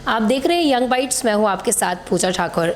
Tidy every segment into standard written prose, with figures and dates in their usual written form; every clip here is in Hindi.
आप देख रहे हैं यंग बाइट्स, मैं हूं आपके साथ पूजा ठाकुर।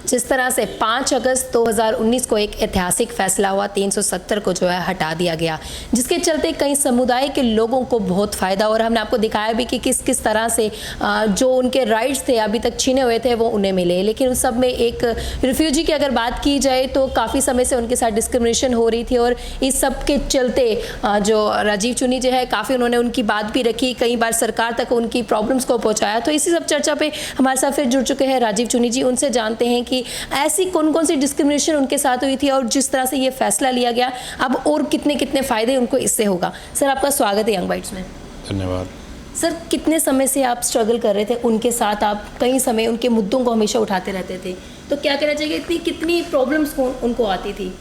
जिस तरह से 5 अगस्त 2019 को एक ऐतिहासिक फैसला हुआ, 370 को जो है हटा दिया गया, जिसके चलते कई समुदाय के लोगों को बहुत फ़ायदा, और हमने आपको दिखाया भी कि किस किस तरह से जो उनके राइट्स थे अभी तक छीने हुए थे वो उन्हें मिले। लेकिन उस सब में एक रिफ्यूजी की अगर बात की जाए तो काफ़ी समय से उनके साथ डिस्क्रिमिनेशन हो रही थी, और इस सब के चलते जो राजीव चुनी जो है काफ़ी उन्होंने उनकी बात भी रखी, कई बार सरकार तक उनकी प्रॉब्लम्स को पहुँचाया। तो इसी सब चर्चा पर हमारे साथ फिर जुड़ चुके हैं राजीव चुनी जी। उनसे जानते हैं कि ऐसी कौन कौन सी डिस्क्रिमिनेशन उनके साथ हुई थी और जिस तरह से ये फैसला लिया गया अब और कितने कितने फायदे उनको इससे होगा। सर, आपका स्वागत है यंग बाइट्स में। धन्यवाद। सर, कितने समय से आप स्ट्रगल कर रहे थे उनके साथ, आप कई समय उनके मुद्दों को हमेशा उठाते रहते थे, तो क्या कहना चाहिए इतनी कितनी प्रॉब्लम्स उनको आती थी?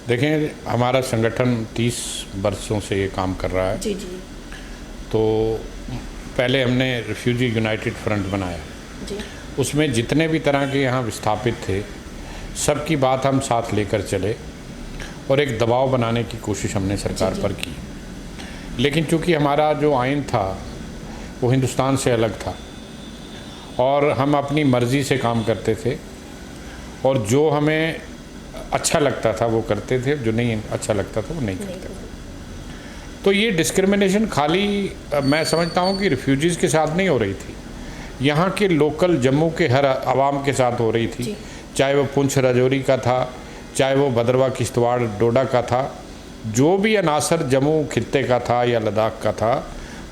देखें, हमारा संगठन 30 वर्षों से ये काम कर रहा है। जी जी। तो पहले हमने रिफ्यूजी यूनाइटेड फ्रंट बनाया जी। उसमें जितने भी तरह के यहाँ विस्थापित थे सबकी बात हम साथ लेकर चले और एक दबाव बनाने की कोशिश हमने सरकार पर की। लेकिन चूंकि हमारा जो आइन था वो हिंदुस्तान से अलग था और हम अपनी मर्ज़ी से काम करते थे, और जो हमें अच्छा लगता था वो करते थे, जो नहीं अच्छा लगता था वो नहीं करते थे। तो ये डिस्क्रिमिनेशन खाली मैं समझता हूँ कि रिफ्यूजीज़ के साथ नहीं हो रही थी, यहाँ के लोकल जम्मू के हर आवाम के साथ हो रही थी। चाहे वो पुंछ राजौरी का था, चाहे वो भद्रवाह किश्तवाड़ डोडा का था, जो भी अनासर जम्मू खित्ते का था या लद्दाख का था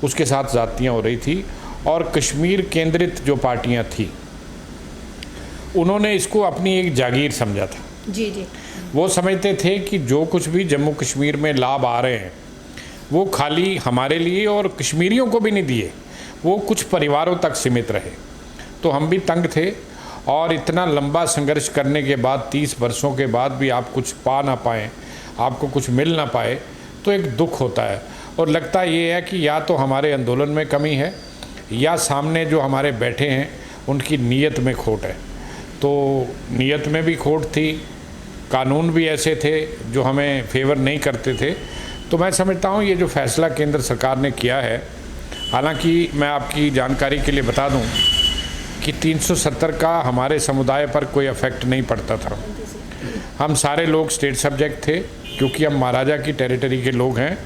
उसके साथ ज़्यादतियाँ हो रही थी। और कश्मीर केंद्रित जो पार्टियाँ थी उन्होंने इसको अपनी एक जागीर समझा था। जी जी। वो समझते थे कि जो कुछ भी जम्मू कश्मीर में लाभ आ रहे हैं वो खाली हमारे लिए और कश्मीरियों को भी नहीं दिए, वो कुछ परिवारों तक सीमित रहे। तो हम भी तंग थे, और इतना लंबा संघर्ष करने के बाद 30 वर्षों के बाद भी आप कुछ पा ना पाएँ, आपको कुछ मिल ना पाए, तो एक दुख होता है। और लगता ये है कि या तो हमारे आंदोलन में कमी है या सामने जो हमारे बैठे हैं उनकी नीयत में खोट है। तो नीयत में भी खोट थी, कानून भी ऐसे थे जो हमें फेवर नहीं करते थे। तो मैं समझता हूँ ये जो फैसला केंद्र सरकार ने किया है, हालांकि मैं आपकी जानकारी के लिए बता दूं कि 370 का हमारे समुदाय पर कोई इफ़ेक्ट नहीं पड़ता था। हम सारे लोग स्टेट सब्जेक्ट थे, क्योंकि हम महाराजा की टेरिटरी के लोग हैं।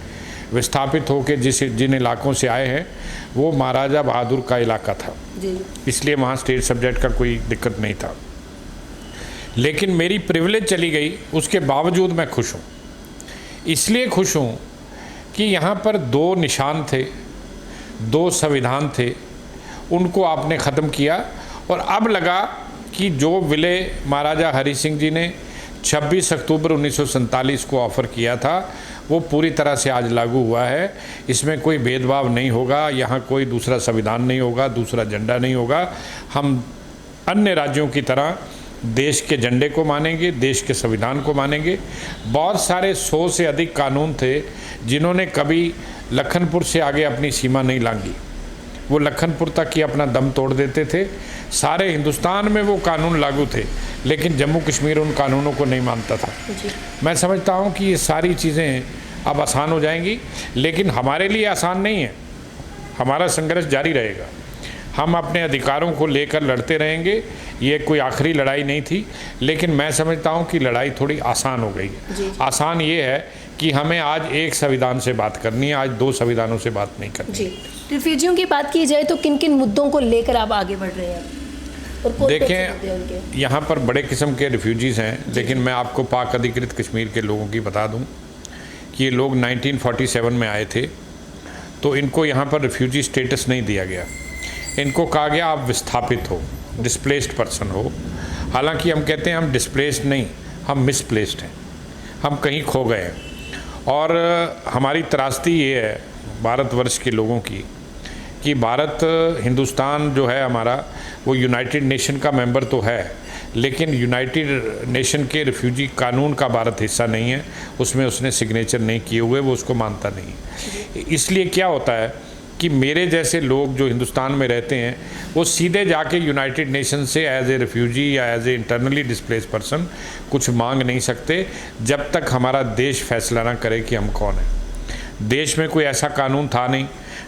विस्थापित होकर जिन इलाकों से आए हैं वो महाराजा बहादुर का इलाका था, इसलिए वहाँ स्टेट सब्जेक्ट का कोई दिक्कत नहीं था। लेकिन मेरी प्रिविलेज चली गई, उसके बावजूद मैं खुश हूँ। इसलिए खुश हूँ कि यहाँ पर 2 निशान थे, 2 संविधान थे, उनको आपने ख़त्म किया। और अब लगा कि जो विलय महाराजा हरि सिंह जी ने 26 अक्टूबर 1947 को ऑफ़र किया था वो पूरी तरह से आज लागू हुआ है। इसमें कोई भेदभाव नहीं होगा, यहाँ कोई दूसरा संविधान नहीं होगा, दूसरा झंडा नहीं होगा। हम अन्य राज्यों की तरह देश के झंडे को मानेंगे, देश के संविधान को मानेंगे। बहुत सारे 100 से अधिक कानून थे जिन्होंने कभी लखनपुर से आगे अपनी सीमा नहीं लांघी, वो लखनपुर तक ही अपना दम तोड़ देते थे। सारे हिंदुस्तान में वो कानून लागू थे, लेकिन जम्मू कश्मीर उन कानूनों को नहीं मानता था। मैं समझता हूँ कि ये सारी चीज़ें अब आसान हो जाएंगी, लेकिन हमारे लिए आसान नहीं है। हमारा संघर्ष जारी रहेगा, हम अपने अधिकारों को लेकर लड़ते रहेंगे। ये कोई आखिरी लड़ाई नहीं थी, लेकिन मैं समझता हूँ कि लड़ाई थोड़ी आसान हो गई है। आसान ये है कि हमें आज एक संविधान से बात करनी है, आज 2 संविधानों से बात नहीं करनी। जी। रिफ्यूजियों की बात की जाए तो किन किन मुद्दों को लेकर आप आगे बढ़ रहे हैं? और देखें, यहाँ पर बड़े किस्म के रिफ्यूजीज़ हैं, लेकिन मैं आपको पाक अधिकृत कश्मीर के लोगों की बता दूँ कि ये लोग 1947 में आए थे, तो इनको यहाँ पर रिफ्यूजी स्टेटस नहीं दिया गया। इनको कहा गया आप विस्थापित हो, डिस्प्लेस्ड पर्सन हो। हालांकि हम कहते हैं हम डिस्प्लेस्ड नहीं, हम मिसप्लेस्ड हैं, हम कहीं खो गए हैं। और हमारी त्रासदी ये है भारतवर्ष के लोगों की कि भारत, हिंदुस्तान जो है हमारा, वो यूनाइटेड नेशन का मेंबर तो है, लेकिन यूनाइटेड नेशन के रिफ्यूजी कानून का भारत हिस्सा नहीं है। उसमें उसने सिग्नेचर नहीं किए हुए, वो उसको मानता नहीं। इसलिए क्या होता है कि मेरे जैसे लोग जो हिंदुस्तान में रहते हैं वो सीधे जाके यूनाइटेड नेशन से एज ए रिफ्यूजी या as a internally displace person कुछ मांग नहीं सकते जब तक हमारा देश फैसला ना करे कि हम कौन हैं। देश में कोई ऐसा कानून था नहीं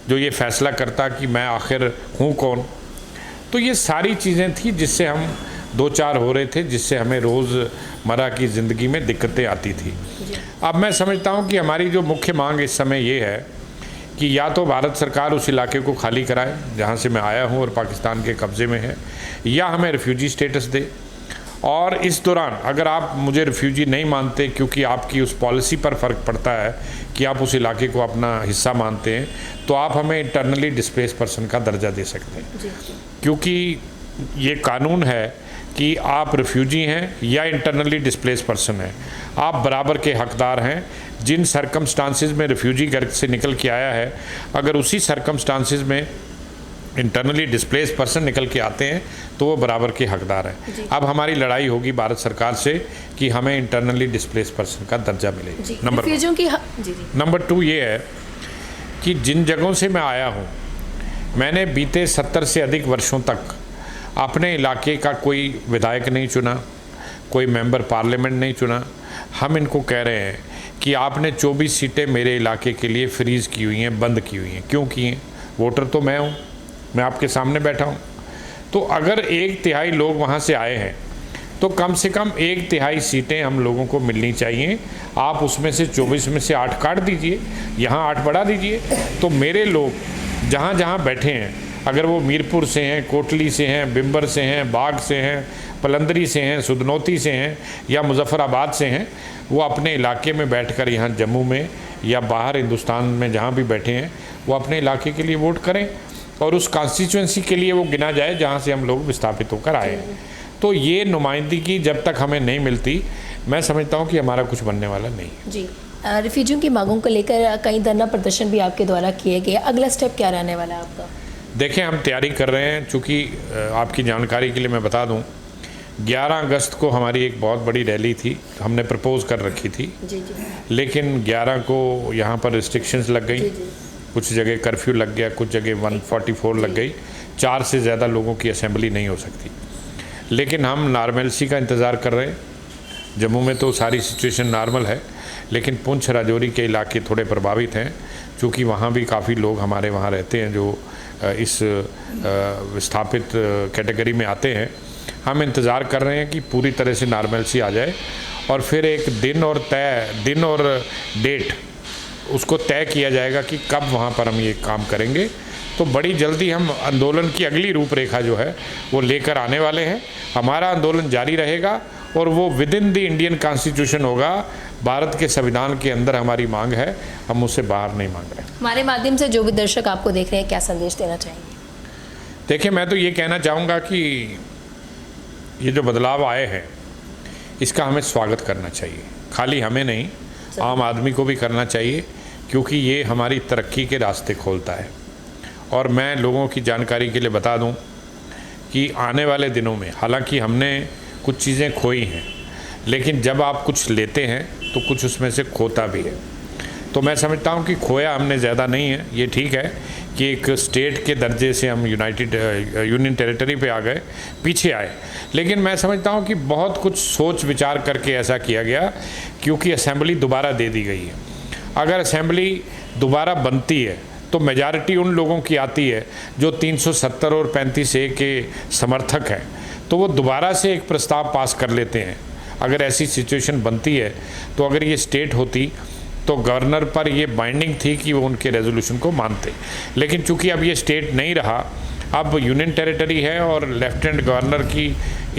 जो ये फैसला करता कि मैं आखिर हूँ कौन, तो ये सारी चीज़ें थी जिससे हम दो चार हो रहे थे, जिससे हमें रोज़मर्रा की ज़िंदगी में दिक्कतें आती थी। अब मैं समझता हूँ कि हमारी जो मुख्य मांग इस समय ये है कि या तो भारत सरकार उस इलाके को खाली कराए जहाँ से मैं आया हूँ और पाकिस्तान के कब्ज़े में है, या हमें रिफ्यूजी स्टेटस दे। और इस दौरान अगर आप मुझे रिफ्यूजी नहीं मानते, क्योंकि आपकी उस पॉलिसी पर फ़र्क पड़ता है कि आप उस इलाके को अपना हिस्सा मानते हैं, तो आप हमें इंटरनली डिस्प्लेस पर्सन का दर्जा दे सकते हैं। क्योंकि ये कानून है कि आप रिफ्यूजी हैं या इंटरनली डिस्प्लेस पर्सन हैं, आप बराबर के हकदार हैं। जिन सरकमस्टांसिस में रिफ्यूजी घर से निकल के आया है, अगर उसी सरकमस्टांसिस में इंटरनली डिस्प्लेस पर्सन निकल के आते हैं तो वो बराबर के हकदार हैं। अब हमारी लड़ाई होगी भारत सरकार से कि हमें इंटरनली डिस्प्लेस पर्सन का दर्जा मिले। नंबर 2 ये है कि जिन जगहों से मैं आया हूँ, मैंने बीते 70 से अधिक वर्षों तक अपने इलाके का कोई विधायक नहीं चुना, कोई मेंबर पार्लियामेंट नहीं चुना। हम इनको कह रहे हैं कि आपने 24 सीटें मेरे इलाके के लिए फ्रीज़ की हुई हैं, बंद की हुई हैं। क्यों की हैं? वोटर तो मैं हूँ, मैं आपके सामने बैठा हूँ। तो अगर 1/3 लोग वहाँ से आए हैं तो कम से कम 1/3 सीटें हम लोगों को मिलनी चाहिए। आप उसमें से 24 में से 8 काट दीजिए, यहाँ 8 बढ़ा दीजिए। तो मेरे लोग जहाँ जहाँ बैठे हैं, अगर वो मीरपुर से हैं, कोटली से हैं, बिम्बर से हैं, बाग से हैं, पलंदरी से हैं, सुदनौती से हैं या मुजफ्फराबाद से हैं, वो अपने इलाके में बैठकर यहाँ जम्मू में या बाहर हिंदुस्तान में जहाँ भी बैठे हैं, वो अपने इलाके के लिए वोट करें और उस कॉन्स्टिट्यूंसी के लिए वो गिना जाए जहाँ से हम लोग विस्थापित होकर आए हैं। तो ये नुमाइंदगी जब तक हमें नहीं मिलती, मैं समझता हूँ कि हमारा कुछ बनने वाला नहीं है। जी, रिफ्यूजियों की मांगों को लेकर कई धरना प्रदर्शन भी आपके द्वारा किए गए, अगला स्टेप क्या रहने वाला है आपका? देखें, हम तैयारी कर रहे हैं। चूँकि आपकी जानकारी के लिए मैं बता दूँ, 11 अगस्त को हमारी एक बहुत बड़ी रैली थी, हमने प्रपोज़ कर रखी थी। जी। लेकिन 11 को यहाँ पर रिस्ट्रिक्शंस लग गई, कुछ जगह कर्फ्यू लग गया, कुछ जगह 144 लग गई, 4 से ज़्यादा लोगों की असेंबली नहीं हो सकती। लेकिन हम नॉर्मलसी का इंतज़ार कर रहे हैं। जम्मू में तो सारी सिचुएशन नॉर्मल है, लेकिन पुंछ राजौरी के इलाके थोड़े प्रभावित हैं, क्योंकि वहाँ भी काफ़ी लोग हमारे वहाँ रहते हैं जो इस विस्थापित कैटेगरी में आते हैं। हम इंतज़ार कर रहे हैं कि पूरी तरह से नॉर्मलसी आ जाए और फिर एक दिन और डेट उसको तय किया जाएगा कि कब वहाँ पर हम ये काम करेंगे। तो बड़ी जल्दी हम आंदोलन की अगली रूपरेखा जो है वो लेकर आने वाले हैं। हमारा आंदोलन जारी रहेगा और वो with in the Indian constitution होगा। भारत के संविधान के अंदर हमारी मांग है, हम उससे बाहर नहीं मांग रहे। हमारे माध्यम से जो भी दर्शक आपको देख रहे हैं, क्या संदेश देना चाहेंगे? देखिए, मैं तो ये कहना चाहूँगा कि ये जो बदलाव आए हैं इसका हमें स्वागत करना चाहिए। खाली हमें नहीं, आम आदमी को भी करना चाहिए, क्योंकि ये हमारी तरक्की के रास्ते खोलता है। और मैं लोगों की जानकारी के लिए बता दूं कि आने वाले दिनों में, हालांकि हमने कुछ चीज़ें खोई हैं, लेकिन जब आप कुछ लेते हैं तो कुछ उसमें से खोता भी है। तो मैं समझता हूं कि खोया हमने ज़्यादा नहीं है। ये ठीक है कि एक स्टेट के दर्जे से हम यूनियन टेरिटरी पे आ गए, पीछे आए, लेकिन मैं समझता हूं कि बहुत कुछ सोच विचार करके ऐसा किया गया, क्योंकि असेंबली दोबारा दे दी गई है। अगर असेंबली दोबारा बनती है तो मेजॉरिटी उन लोगों की आती है जो 370 और 35A के समर्थक हैं, तो वो दोबारा से एक प्रस्ताव पास कर लेते हैं। अगर ऐसी सिचुएशन बनती है तो अगर ये स्टेट होती तो गवर्नर पर ये बाइंडिंग थी कि वो उनके रेजोल्यूशन को मानते, लेकिन चूंकि अब ये स्टेट नहीं रहा, अब यूनियन टेरिटरी है और लेफ्टिनेंट गवर्नर की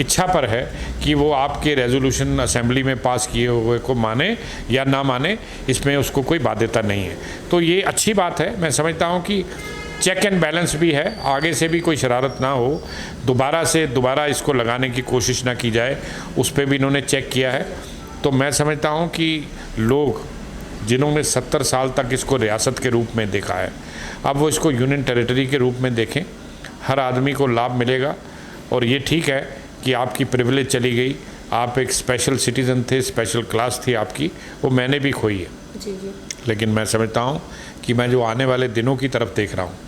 इच्छा पर है कि वो आपके रेजोल्यूशन असेंबली में पास किए हुए को माने या ना माने, इसमें उसको कोई बाध्यता नहीं है। तो ये अच्छी बात है। मैं समझता हूँ कि चेक एंड बैलेंस भी है, आगे से भी कोई शरारत ना हो, दोबारा इसको लगाने की कोशिश ना की जाए, उस पर भी इन्होंने चेक किया है। तो मैं समझता हूँ कि लोग जिन्होंने 70 साल तक इसको रियासत के रूप में देखा है, अब वो इसको यूनियन टेरिटरी के रूप में देखें। हर आदमी को लाभ मिलेगा। और ये ठीक है कि आपकी प्रिविलेज चली गई, आप एक स्पेशल सिटीज़न थे, स्पेशल क्लास थी आपकी, वो मैंने भी खोई है। जी। लेकिन मैं समझता हूँ कि मैं जो आने वाले दिनों की तरफ देख रहा हूँ,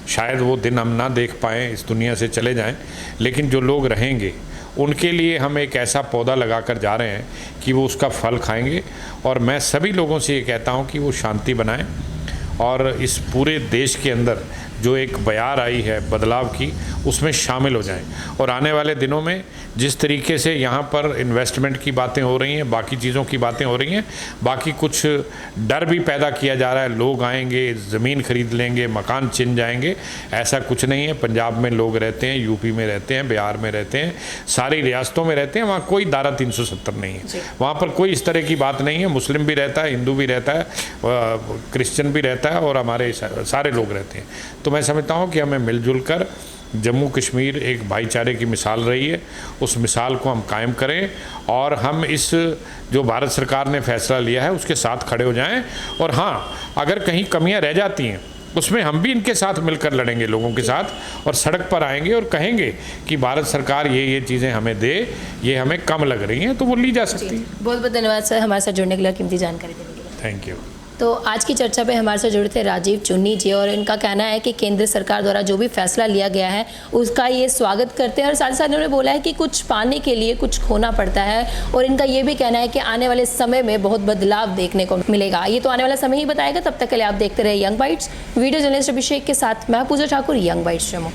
शायद वो दिन हम ना देख पाएँ, इस दुनिया से चले जाएं, लेकिन जो लोग रहेंगे उनके लिए हम एक ऐसा पौधा लगाकर जा रहे हैं कि वो उसका फल खाएंगे। और मैं सभी लोगों से ये कहता हूँ कि वो शांति बनाएं और इस पूरे देश के अंदर जो एक बयार आई है बदलाव की, उसमें शामिल हो जाएं। और आने वाले दिनों में जिस तरीके से यहाँ पर इन्वेस्टमेंट की बातें हो रही हैं, बाकी चीज़ों की बातें हो रही हैं, बाकी कुछ डर भी पैदा किया जा रहा है, लोग आएंगे, ज़मीन खरीद लेंगे, मकान छिन जाएंगे, ऐसा कुछ नहीं है। पंजाब में लोग रहते हैं, यूपी में रहते हैं, बिहार में रहते हैं, सारी रियासतों में रहते हैं, वहाँ कोई धारा 370 नहीं है। वहाँ पर कोई इस तरह की बात नहीं है। मुस्लिम भी रहता है, हिंदू भी रहता है, क्रिश्चियन भी रहता है, और हमारे सारे लोग रहते हैं। तो मैं समझता हूँ कि हमें मिलजुल कर, जम्मू कश्मीर एक भाईचारे की मिसाल रही है, उस मिसाल को हम कायम करें और हम इस जो भारत सरकार ने फैसला लिया है उसके साथ खड़े हो जाएं। और हाँ, अगर कहीं कमियां रह जाती हैं उसमें हम भी इनके साथ मिलकर लड़ेंगे, लोगों के साथ, और सड़क पर आएंगे और कहेंगे कि भारत सरकार ये चीज़ें हमें दे, ये हमें कम लग रही हैं, तो वो ली जा सकती है। बहुत बहुत धन्यवाद सर हमारे साथ जुड़ने के लिए, कीमती जानकारी देने के लिए। Thank you. तो आज की चर्चा पे हमारे साथ जुड़े थे राजीव चुन्नी जी, और इनका कहना है कि केंद्र सरकार द्वारा जो भी फैसला लिया गया है उसका ये स्वागत करते हैं, और साथ ही साथ उन्होंने बोला है कि कुछ पाने के लिए कुछ खोना पड़ता है, और इनका ये भी कहना है कि आने वाले समय में बहुत बदलाव देखने को मिलेगा। ये तो आने वाला समय ही बताएगा। तब तक के लिए आप देखते रहे यंग बाइट्स। वीडियो जर्नलिस्ट अभिषेक के साथ मैं पूजा ठाकुर, यंग बाइट्स जम्मू।